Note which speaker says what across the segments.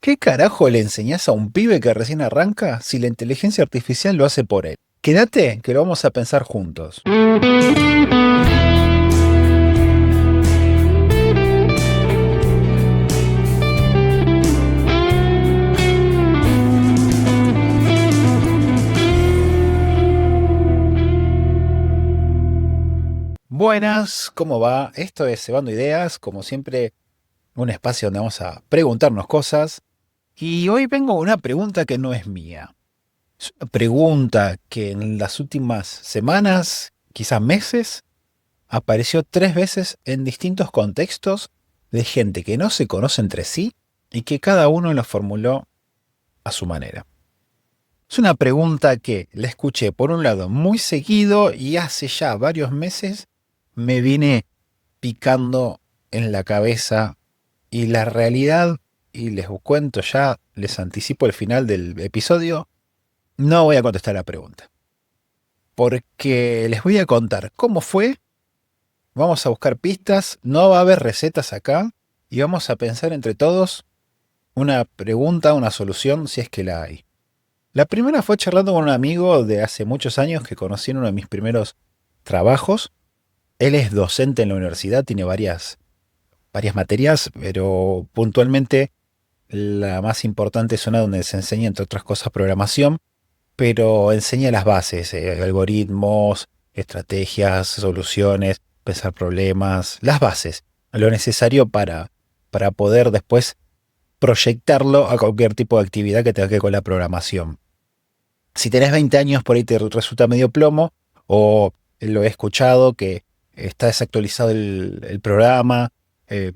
Speaker 1: ¿Qué carajo le enseñás a un pibe que recién arranca si la inteligencia artificial lo hace por él? Quédate, que lo vamos a pensar juntos. Buenas, ¿cómo va? Esto es Cebando Ideas, como siempre, un espacio donde vamos a preguntarnos cosas. Y hoy vengo con una pregunta que no es mía. Es una pregunta que en las últimas semanas, quizás meses, apareció 3 veces en distintos contextos de gente que no se conoce entre sí y que cada uno la formuló a su manera. Es una pregunta que la escuché por un lado muy seguido y hace ya varios meses me viene picando en la cabeza y la realidad, y les cuento ya, les anticipo el final del episodio, no voy a contestar la pregunta. Porque les voy a contar cómo fue, vamos a buscar pistas, no va a haber recetas acá y vamos a pensar entre todos una pregunta, una solución si es que la hay. La primera fue charlando con un amigo de hace muchos años que conocí en uno de mis primeros trabajos. Él es docente en la universidad, tiene varias materias, pero puntualmente la más importante es una donde se enseña, entre otras cosas, programación, pero enseña las bases, algoritmos, estrategias, soluciones, pensar problemas, las bases, lo necesario para poder después proyectarlo a cualquier tipo de actividad que tenga que ver con la programación. Si tenés 20 años, por ahí te resulta medio plomo, o lo he escuchado que está desactualizado el programa. eh,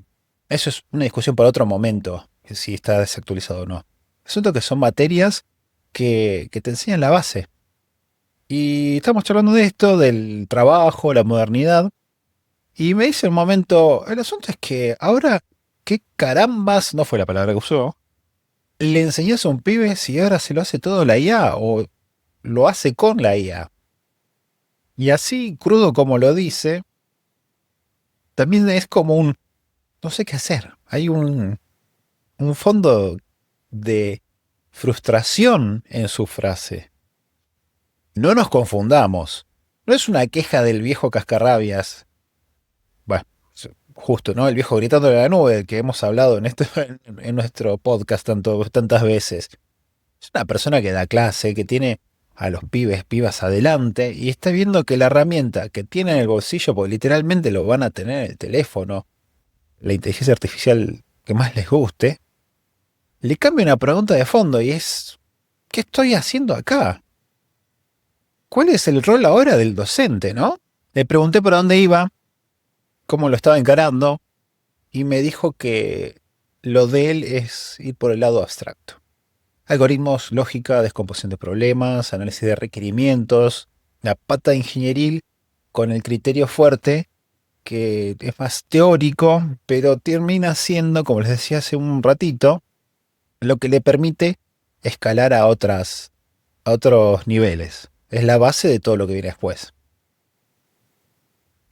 Speaker 1: Eso es una discusión para otro momento, que si está desactualizado o no. Asunto que son materias que te enseñan la base. Y estamos charlando de esto, del trabajo, la modernidad. Y me dice un momento, el asunto es que ahora, ¿qué carambas, no fue la palabra que usó, le enseñás a un pibe si ahora se lo hace todo la IA o lo hace con la IA? Y así, crudo como lo dice, también es como no sé qué hacer. Hay un fondo de frustración en su frase. No nos confundamos. No es una queja del viejo cascarrabias. Bueno, justo, ¿no? El viejo gritando de la nube que hemos hablado en nuestro podcast tantas veces. Es una persona que da clase, que tiene a los pibes, pibas adelante y está viendo que la herramienta que tiene en el bolsillo, porque literalmente lo van a tener en el teléfono, la inteligencia artificial que más les guste, le cambia una pregunta de fondo y es, ¿qué estoy haciendo acá? ¿Cuál es el rol ahora del docente, no? Le pregunté por dónde iba, cómo lo estaba encarando, y me dijo que lo de él es ir por el lado abstracto. Algoritmos, lógica, descomposición de problemas, análisis de requerimientos, la pata ingenieril con el criterio fuerte, que es más teórico, pero termina siendo, como les decía hace un ratito, lo que le permite escalar a otros niveles. Es la base de todo lo que viene después.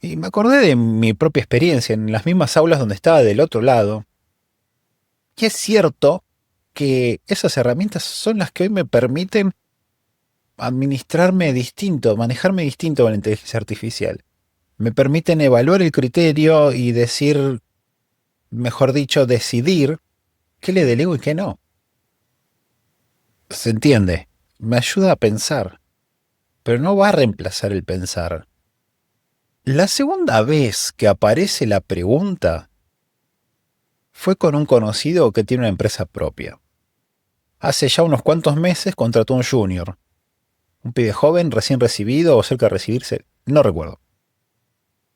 Speaker 1: Y me acordé de mi propia experiencia en las mismas aulas donde estaba del otro lado. Y es cierto que esas herramientas son las que hoy me permiten administrarme distinto, manejarme distinto con la inteligencia artificial. Me permiten evaluar el criterio y decir, mejor dicho, decidir qué le delego y qué no. ¿Se entiende? Me ayuda a pensar, pero no va a reemplazar el pensar. La segunda vez que aparece la pregunta fue con un conocido que tiene una empresa propia. Hace ya unos cuantos meses contrató un junior, un pibe joven, recién recibido o cerca de recibirse, no recuerdo.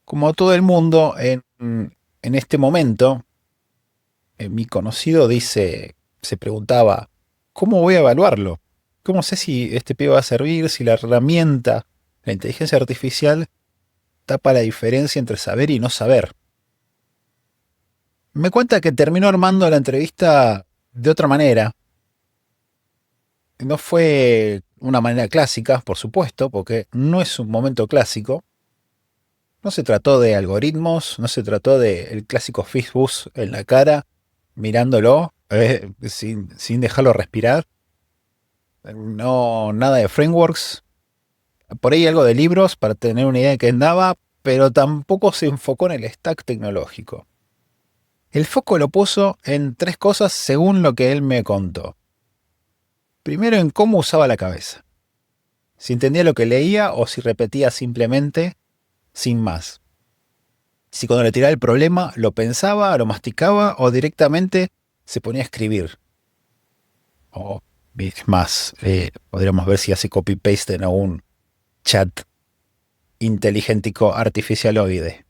Speaker 1: Como todo el mundo, en este momento, mi conocido se preguntaba, ¿cómo voy a evaluarlo? ¿Cómo sé si este pibe va a servir, si la herramienta, la inteligencia artificial, tapa la diferencia entre saber y no saber? Me cuenta que terminó armando la entrevista de otra manera. No fue una manera clásica, por supuesto, porque no es un momento clásico. No se trató de algoritmos, no se trató de el clásico Fishbus en la cara, mirándolo sin dejarlo respirar. No, nada de frameworks. Por ahí algo de libros para tener una idea de qué andaba, pero tampoco se enfocó en el stack tecnológico. El foco lo puso en tres cosas según lo que él me contó. Primero, en cómo usaba la cabeza. Si entendía lo que leía o si repetía simplemente, sin más. Si cuando le tiraba el problema lo pensaba, lo masticaba o directamente se ponía a escribir. O es más, podríamos ver si hace copy-paste en algún chat inteligentico artificialoide.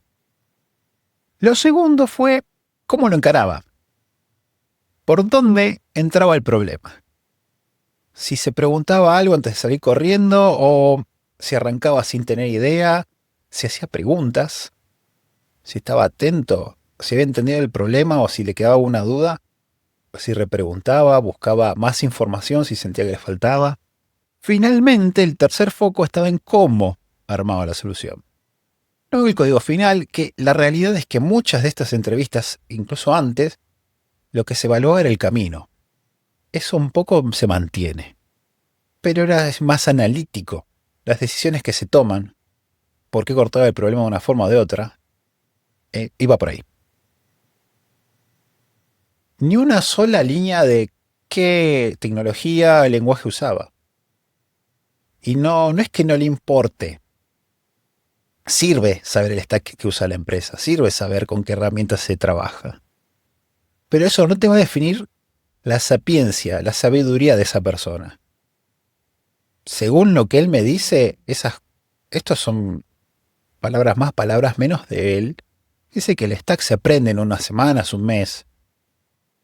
Speaker 1: Lo segundo fue cómo lo encaraba. ¿Por dónde entraba el problema? Si se preguntaba algo antes de salir corriendo o si arrancaba sin tener idea, si hacía preguntas, si estaba atento, si había entendido el problema o si le quedaba una duda, si repreguntaba, buscaba más información si sentía que le faltaba. Finalmente, el tercer foco estaba en cómo armaba la solución. No el código final, que la realidad es que muchas de estas entrevistas, incluso antes, lo que se evaluaba era el camino. Eso un poco se mantiene. Pero era más analítico. Las decisiones que se toman, por qué cortaba el problema de una forma o de otra, iba por ahí. Ni una sola línea de qué tecnología o lenguaje usaba. Y no es que no le importe. Sirve saber el stack que usa la empresa, sirve saber con qué herramientas se trabaja. Pero eso no te va a definir la sapiencia, la sabiduría de esa persona. Según lo que él me dice, estos son palabras más, palabras menos de él. Dice que el stack se aprende en unas semanas, un mes.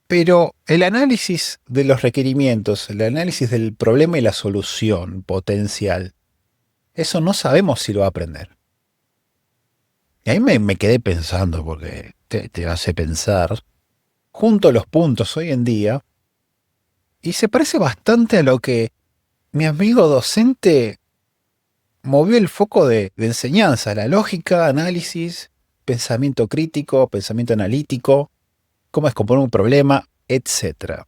Speaker 1: Pero el análisis de los requerimientos, el análisis del problema y la solución potencial, eso no sabemos si lo va a aprender. Y ahí me quedé pensando, porque te hace pensar, junto los puntos hoy en día, y se parece bastante a lo que mi amigo docente movió el foco de enseñanza, la lógica, análisis, pensamiento crítico, pensamiento analítico, cómo descomponer un problema, etc.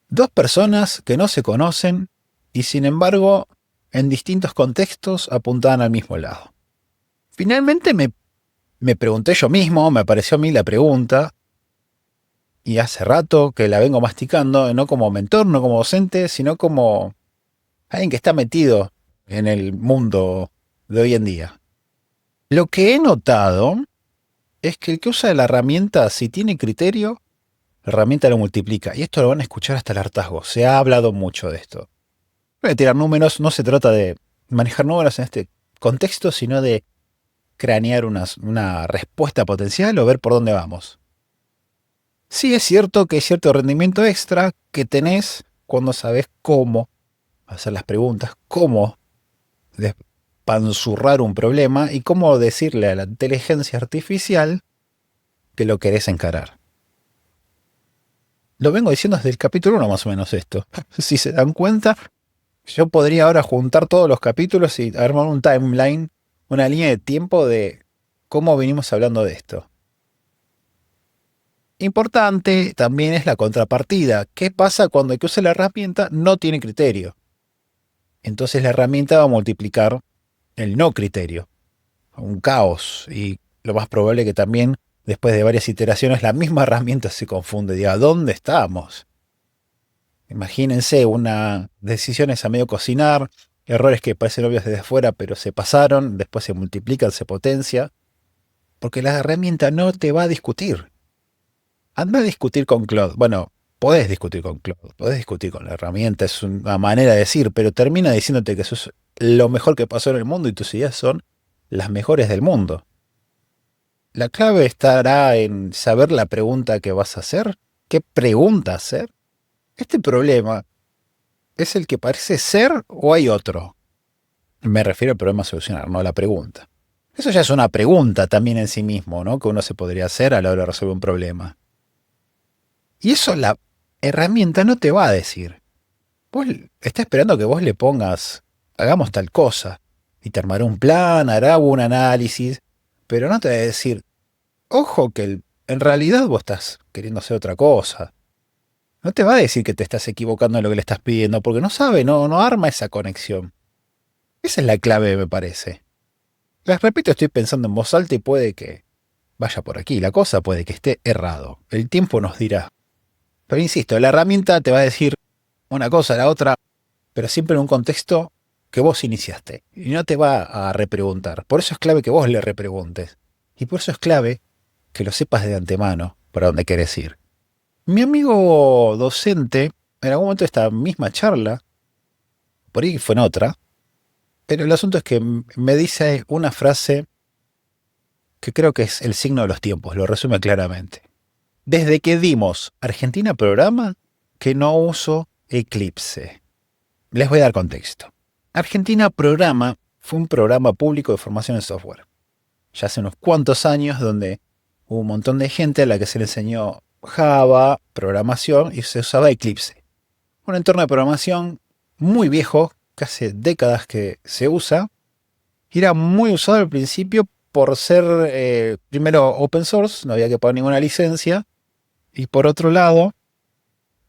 Speaker 1: Dos personas que no se conocen y sin embargo en distintos contextos apuntaban al mismo lado. Finalmente me pregunté yo mismo, me apareció a mí la pregunta, y hace rato que la vengo masticando, no como mentor, no como docente, sino como alguien que está metido en el mundo de hoy en día. Lo que he notado es que el que usa la herramienta, si tiene criterio, la herramienta lo multiplica. Y esto lo van a escuchar hasta el hartazgo. Se ha hablado mucho de esto. Voy a tirar números, no se trata de manejar números en este contexto, sino de cranear una respuesta potencial o ver por dónde vamos. Sí es cierto que hay cierto rendimiento extra que tenés cuando sabes cómo hacer las preguntas, cómo despanzurrar un problema y cómo decirle a la inteligencia artificial que lo querés encarar. Lo vengo diciendo desde el capítulo 1 más o menos esto. Si se dan cuenta, yo podría ahora juntar todos los capítulos y armar un timeline, una línea de tiempo de cómo venimos hablando de esto. Importante también es la contrapartida. ¿Qué pasa cuando el que usa la herramienta no tiene criterio? Entonces la herramienta va a multiplicar el no criterio. Un caos. Y lo más probable que también, después de varias iteraciones, la misma herramienta se confunde. Diga, ¿dónde estamos? Imagínense una decisiones a medio cocinar, errores que parecen obvios desde afuera, pero se pasaron, después se multiplican, se potencia. Porque la herramienta no te va a discutir. Anda a discutir con Claude. Bueno, podés discutir con Claude, podés discutir con la herramienta, es una manera de decir, pero termina diciéndote que eso es lo mejor que pasó en el mundo y tus ideas son las mejores del mundo. La clave estará en saber la pregunta que vas a hacer, qué pregunta hacer. ¿Este problema es el que parece ser o hay otro? Me refiero al problema a solucionar, no a la pregunta. Eso ya es una pregunta también en sí mismo, ¿no? Que uno se podría hacer a la hora de resolver un problema. Y eso la herramienta no te va a decir. Vos está esperando que vos le pongas, hagamos tal cosa, y te armará un plan, hará un análisis, pero no te va a decir, ojo que en realidad vos estás queriendo hacer otra cosa. No te va a decir que te estás equivocando en lo que le estás pidiendo, porque no sabe, no arma esa conexión. Esa es la clave, me parece. Les repito, estoy pensando en voz alta y puede que vaya por aquí. La cosa puede que esté errado. El tiempo nos dirá. Pero insisto, la herramienta te va a decir una cosa, la otra, pero siempre en un contexto que vos iniciaste. Y no te va a repreguntar. Por eso es clave que vos le repreguntes. Y por eso es clave que lo sepas de antemano para dónde querés ir. Mi amigo docente, en algún momento de esta misma charla, por ahí fue en otra, pero el asunto es que me dice una frase que creo que es el signo de los tiempos, lo resume claramente. Desde que dimos Argentina Programa, que no uso Eclipse. Les voy a dar contexto. Argentina Programa fue un programa público de formación en software. Ya hace unos cuantos años donde hubo un montón de gente a la que se le enseñó Java, programación y se usaba Eclipse. Un entorno de programación muy viejo, que hace décadas que se usa. Y era muy usado al principio por ser, primero, open source, no había que pagar ninguna licencia. Y por otro lado,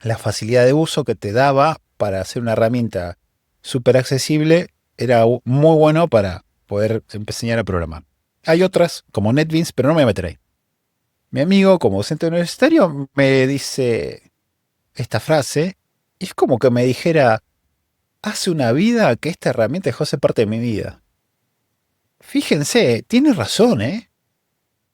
Speaker 1: la facilidad de uso que te daba para hacer una herramienta súper accesible era muy bueno para poder enseñar a programar. Hay otras, como NetBeans, pero no me voy a meter ahí. Mi amigo, como docente universitario, me dice esta frase, y es como que me dijera, hace una vida que esta herramienta dejó de ser parte de mi vida. Fíjense, tiene razón, ¿eh?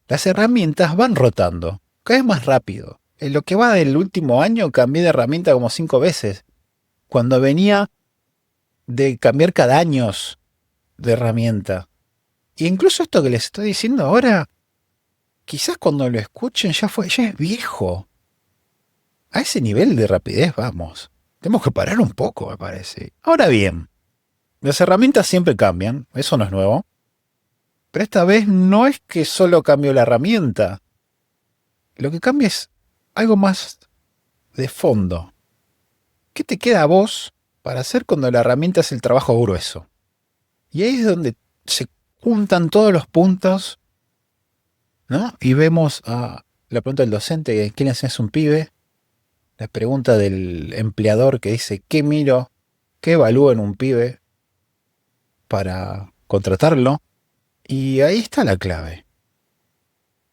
Speaker 1: Las herramientas van rotando, cada vez más rápido. En lo que va del último año cambié de herramienta como 5 veces. Cuando venía de cambiar cada año de herramienta. E incluso esto que les estoy diciendo ahora, quizás cuando lo escuchen ya es viejo. A ese nivel de rapidez vamos. Tenemos que parar un poco, me parece. Ahora bien, las herramientas siempre cambian, eso no es nuevo. Pero esta vez no es que solo cambio la herramienta. Lo que cambia es algo más de fondo. ¿Qué te queda a vos para hacer cuando la herramienta es el trabajo grueso? Y ahí es donde se juntan todos los puntos, ¿no? Y vemos a la pregunta del docente, ¿quién le enseñas a un pibe? La pregunta del empleador que dice, ¿qué miro? ¿Qué evalúo en un pibe para contratarlo? Y ahí está la clave.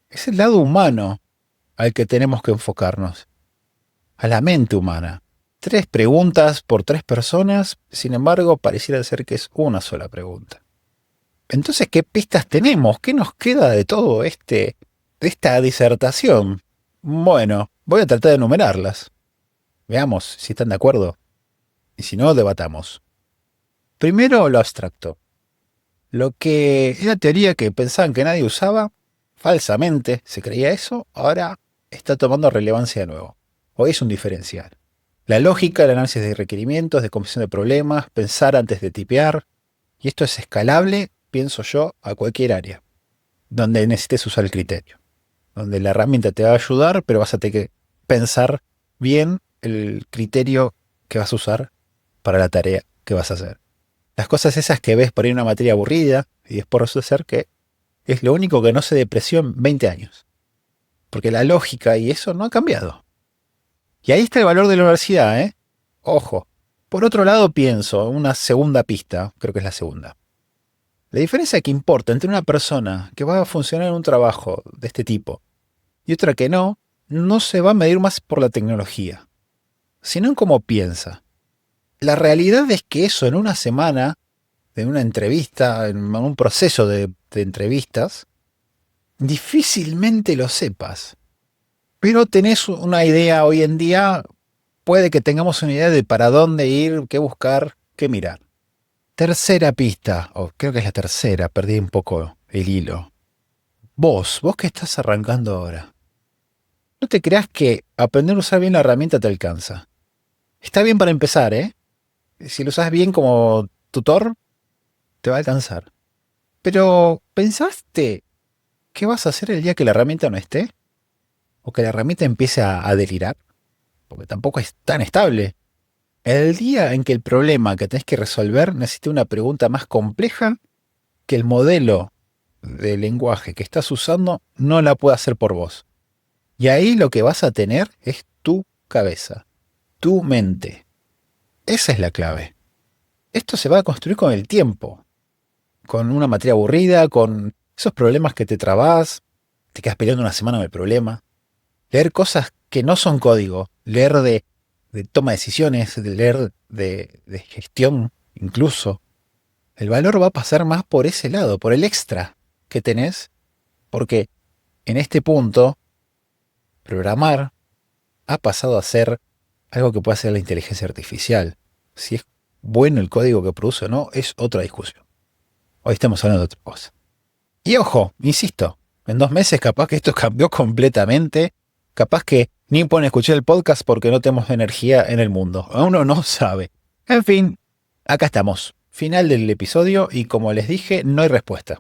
Speaker 1: Es el lado humano al que tenemos que enfocarnos, a la mente humana. 3 preguntas por 3 personas, sin embargo, pareciera ser que es una sola pregunta. Entonces, ¿qué pistas tenemos? ¿Qué nos queda de todo de esta disertación? Bueno, voy a tratar de enumerarlas. Veamos si están de acuerdo. Y si no, debatamos. Primero, lo abstracto. Lo que era teoría que pensaban que nadie usaba, falsamente se creía eso, ahora está tomando relevancia de nuevo. Hoy es un diferencial. La lógica, el análisis de requerimientos, de comprensión de problemas, pensar antes de tipear. Y esto es escalable, pienso yo, a cualquier área, donde necesites usar el criterio. Donde la herramienta te va a ayudar, pero vas a tener que pensar bien el criterio que vas a usar para la tarea que vas a hacer. Las cosas esas que ves por ahí en una materia aburrida, y después resulta ser que es lo único que no se depreció en 20 años. Porque la lógica y eso no ha cambiado. Y ahí está el valor de la universidad, ¿eh? Ojo. Por otro lado pienso, una segunda pista, creo que es la segunda. La diferencia que importa entre una persona que va a funcionar en un trabajo de este tipo y otra que no se va a medir más por la tecnología, sino en cómo piensa. La realidad es que eso en una semana, en una entrevista, en un proceso de entrevistas, difícilmente lo sepas. Pero tenés una idea hoy en día, puede que tengamos una idea de para dónde ir, qué buscar, qué mirar. Tercera pista, o creo que es la tercera, perdí un poco el hilo. Vos que estás arrancando ahora. No te creas que aprender a usar bien la herramienta te alcanza. Está bien para empezar, ¿eh? Si lo usas bien como tutor, te va a alcanzar. Pero, ¿pensaste qué vas a hacer el día que la herramienta no esté? ¿O que la herramienta empiece a delirar? Porque tampoco es tan estable. El día en que el problema que tenés que resolver necesite una pregunta más compleja, que el modelo de lenguaje que estás usando no la puede hacer por vos. Y ahí lo que vas a tener es tu cabeza. tu mente. Esa es la clave. Esto se va a construir con el tiempo, con una materia aburrida, con esos problemas que te trabas, te quedas peleando una semana con el problema. Leer cosas que no son código, leer de toma de decisiones, de leer de gestión incluso. El valor va a pasar más por ese lado, por el extra que tenés, porque en este punto, programar ha pasado a ser algo que puede hacer la inteligencia artificial. Si es bueno el código que produce o no, es otra discusión. Hoy estamos hablando de otra cosa. Y ojo, insisto, en 2 meses capaz que esto cambió completamente, capaz que ni pueden escuchar el podcast porque no tenemos energía en el mundo. Uno no sabe. En fin, acá estamos. Final del episodio y como les dije, no hay respuesta.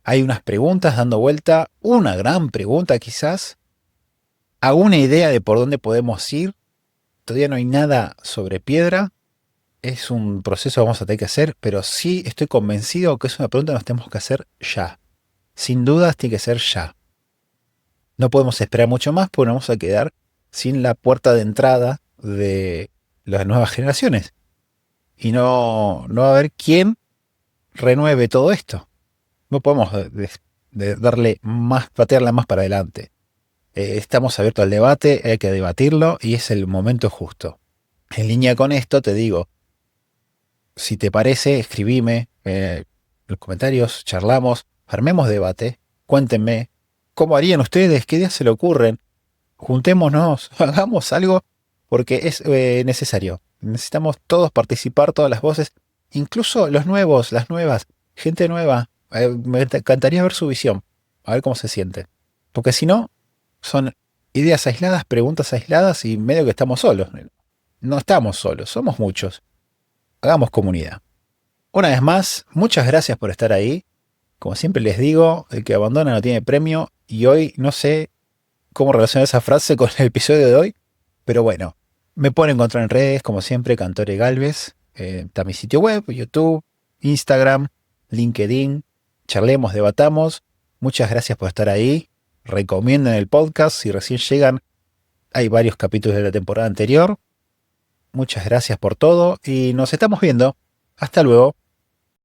Speaker 1: Hay unas preguntas dando vuelta, una gran pregunta quizás, alguna idea de por dónde podemos ir. Todavía no hay nada sobre piedra. Es un proceso que vamos a tener que hacer, pero sí estoy convencido que es una pregunta que nos tenemos que hacer ya. Sin dudas tiene que ser ya. No podemos esperar mucho más porque nos vamos a quedar sin la puerta de entrada de las nuevas generaciones. Y no va a haber quien renueve todo esto. No podemos darle más, patearla más para adelante. Estamos abiertos al debate, hay que debatirlo y es el momento justo. En línea con esto te digo, si te parece, escribime en los comentarios, charlamos, armemos debate, cuéntenme cómo harían ustedes, qué ideas se le ocurren, juntémonos, hagamos algo porque es necesario. Necesitamos todos participar, todas las voces, incluso los nuevos, las nuevas, gente nueva. Me encantaría ver su visión, a ver cómo se siente. Porque si no, son ideas aisladas, preguntas aisladas y medio que estamos solos. No estamos solos, somos muchos. Hagamos comunidad. Una vez más, muchas gracias por estar ahí. Como siempre les digo, el que abandona no tiene premio y hoy no sé cómo relacionar esa frase con el episodio de hoy, pero bueno, me pueden encontrar en redes, como siempre, Cantore Galvez, está mi sitio web, YouTube, Instagram, LinkedIn, charlemos, debatamos. Muchas gracias por estar ahí. Recomienden el podcast si recién llegan. Hay varios capítulos de la temporada anterior. Muchas gracias por todo y nos estamos viendo. Hasta luego.